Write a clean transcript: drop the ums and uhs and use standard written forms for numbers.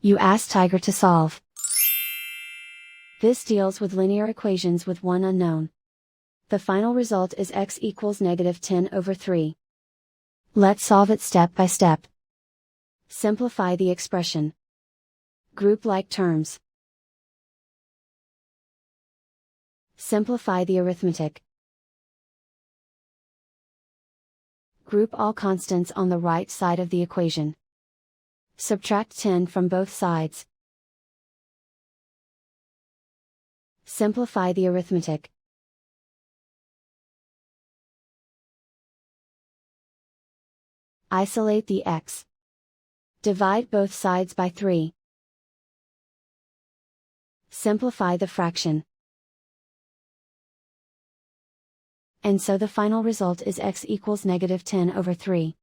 You ask Tiger to solve. This deals with linear equations with one unknown. The final result is x equals -10/3. Let's solve it step by step. Simplify the expression. Group like terms. Simplify the arithmetic. Group all constants on the right side of the equation. Subtract 10 from both sides. Simplify the arithmetic. Isolate the x. Divide both sides by 3. Simplify the fraction. And so the final result is x equals -10/3.